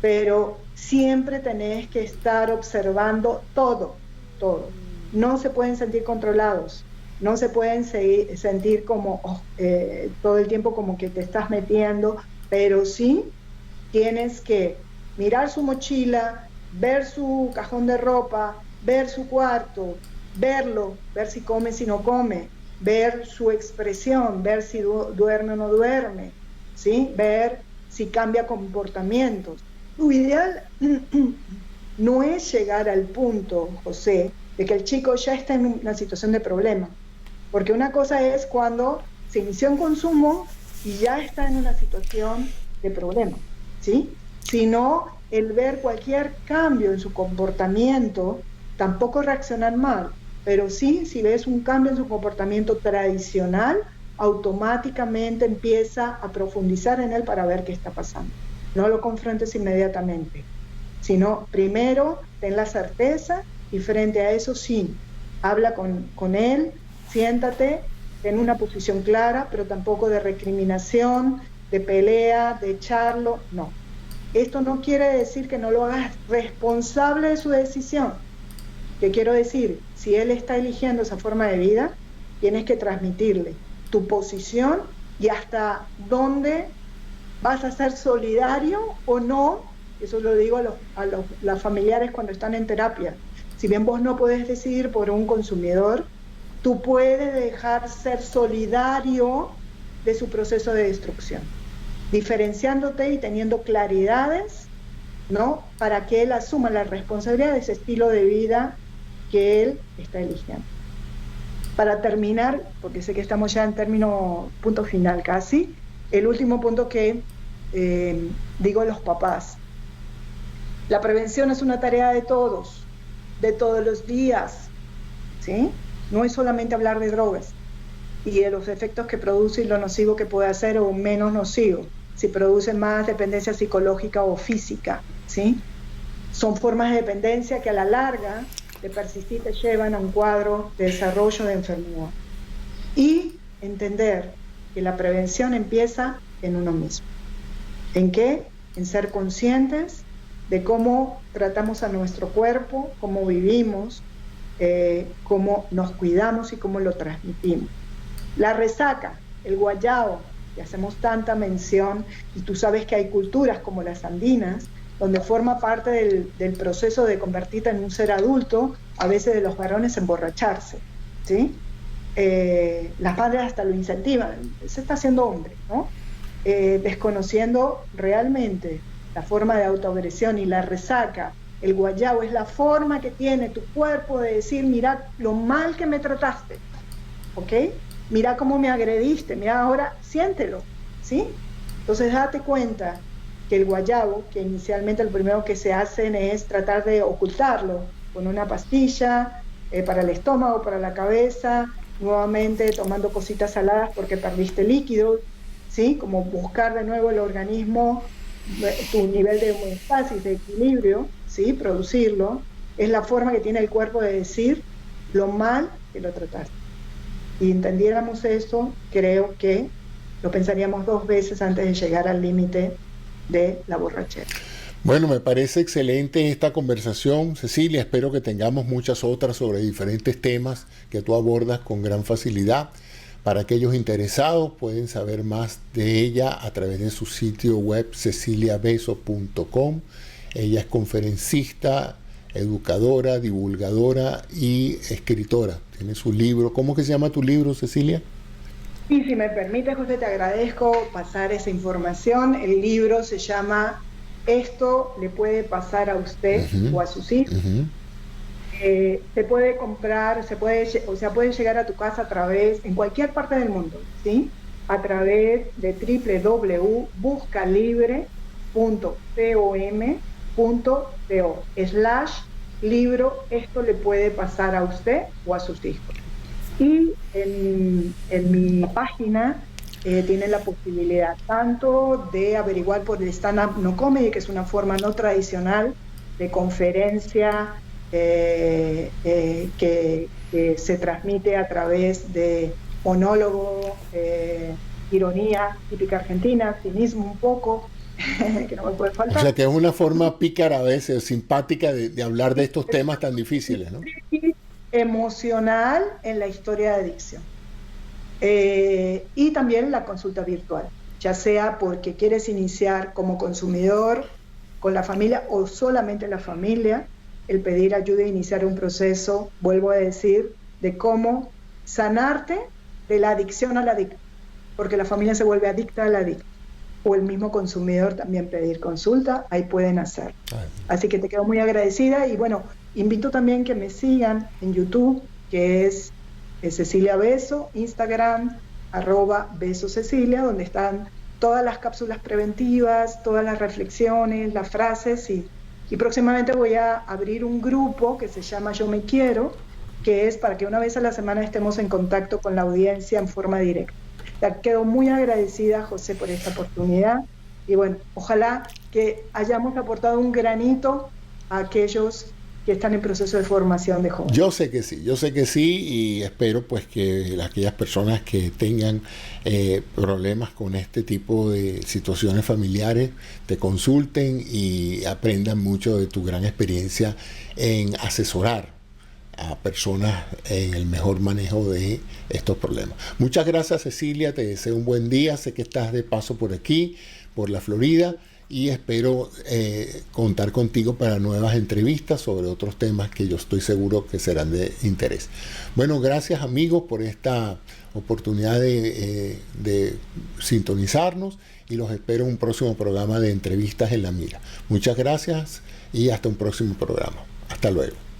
Pero siempre tenés que estar observando todo. No se pueden sentir controlados, no se pueden sentir como todo el tiempo como que te estás metiendo, pero sí tienes que mirar su mochila, ver su cajón de ropa, ver su cuarto, verlo, ver si come, si no come, ver su expresión, ver si duerme o no duerme, ¿sí? Ver si cambia comportamientos. Lo ideal no es llegar al punto, José, de que el chico ya está en una situación de problema, porque una cosa es cuando se inició un consumo y ya está en una situación de problema, ¿sí? Sino el ver cualquier cambio en su comportamiento, tampoco reaccionar mal, pero sí, si ves un cambio en su comportamiento tradicional, automáticamente empieza a profundizar en él para ver qué está pasando. No lo confrontes inmediatamente, sino primero ten la certeza y frente a eso sí, habla con él, siéntate, ten una posición clara, pero tampoco de recriminación, de pelea, de echarlo, no. Esto no quiere decir que no lo hagas responsable de su decisión. ¿Qué quiero decir? Si él está eligiendo esa forma de vida, tienes que transmitirle tu posición y hasta dónde vas a ser solidario o no. Eso lo digo a los familiares cuando están en terapia. Si bien vos no podés decidir por un consumidor, tú puedes dejar ser solidario de su proceso de destrucción, diferenciándote y teniendo claridades, ¿no? Para que él asuma la responsabilidad de ese estilo de vida que él está eligiendo. Para terminar, porque sé que estamos ya en punto final casi, el último punto que digo a los papás. La prevención es una tarea de todos los días, ¿sí? No es solamente hablar de drogas y de los efectos que produce y lo nocivo que puede hacer o menos nocivo, si produce más dependencia psicológica o física, ¿sí? Son formas de dependencia que a la larga de persistir te llevan a un cuadro de desarrollo de enfermedad. Y entender que la prevención empieza en uno mismo. ¿En qué? En ser conscientes de cómo tratamos a nuestro cuerpo, cómo vivimos, cómo nos cuidamos y cómo lo transmitimos. La resaca, el guayabo, que hacemos tanta mención, y tú sabes que hay culturas como las andinas, donde forma parte del proceso de convertirte en un ser adulto, a veces de los varones emborracharse, ¿sí? Las madres hasta lo incentivan, se está haciendo hombre, ¿no? Desconociendo realmente la forma de autoagresión y la resaca. El guayabo es la forma que tiene tu cuerpo de decir, mira lo mal que me trataste, ¿ok? Mira cómo me agrediste, mira ahora, siéntelo, ¿sí? Entonces date cuenta que el guayabo, que inicialmente lo primero que se hacen es tratar de ocultarlo con una pastilla para el estómago, para la cabeza, nuevamente tomando cositas saladas porque perdiste líquidos, ¿sí? Como buscar de nuevo el organismo, tu nivel de homeostasis, de equilibrio, ¿sí? Producirlo, es la forma que tiene el cuerpo de decir lo mal que lo trataste. Y entendiéramos eso, creo que lo pensaríamos 2 veces antes de llegar al límite de la borrachera. Bueno, me parece excelente esta conversación, Cecilia. Espero que tengamos muchas otras sobre diferentes temas que tú abordas con gran facilidad. Para aquellos interesados, pueden saber más de ella a través de su sitio web ceciliabeso.com. Ella es conferencista, educadora, divulgadora y escritora. Tiene su libro. ¿Cómo que se llama tu libro, Cecilia? Y si me permite, José, te agradezco pasar esa información. El libro se llama Esto le puede pasar a usted o a sus hijos. Se puede comprar, puede llegar a tu casa a través, en cualquier parte del mundo, ¿sí? A través de www.buscalibre.com.co/libro Esto le puede pasar a usted o a sus hijos. Y en mi página tienen la posibilidad tanto de averiguar por el stand-up no comedy, que es una forma no tradicional de conferencia que se transmite a través de monólogo, ironía típica argentina, cinismo un poco, que no me puede faltar. O sea que es una forma pícara a veces, simpática de hablar de estos temas tan difíciles, ¿no? Emocional en la historia de adicción. Y también la consulta virtual, ya sea porque quieres iniciar como consumidor con la familia o solamente la familia, el pedir ayuda e iniciar un proceso, vuelvo a decir, de cómo sanarte de la adicción al adicto, porque la familia se vuelve adicta al adicto, o el mismo consumidor también pedir consulta, ahí pueden hacer. Así que te quedo muy agradecida y bueno, invito también que me sigan en YouTube, que es Cecilia Beso, Instagram, @besocecilia, donde están todas las cápsulas preventivas, todas las reflexiones, las frases y próximamente voy a abrir un grupo que se llama Yo Me Quiero, que es para que una vez a la semana estemos en contacto con la audiencia en forma directa. Quedo muy agradecida, José, por esta oportunidad y bueno, ojalá que hayamos aportado un granito a aquellos que están en proceso de formación de jóvenes. Yo sé que sí y espero pues que aquellas personas que tengan problemas con este tipo de situaciones familiares te consulten y aprendan mucho de tu gran experiencia en asesorar a personas en el mejor manejo de estos problemas. Muchas gracias, Cecilia, te deseo un buen día, sé que estás de paso por aquí, por la Florida, y espero contar contigo para nuevas entrevistas sobre otros temas que yo estoy seguro que serán de interés. Bueno, gracias amigos por esta oportunidad de sintonizarnos y los espero en un próximo programa de Entrevistas en la Mira. Muchas gracias y hasta un próximo programa. Hasta luego.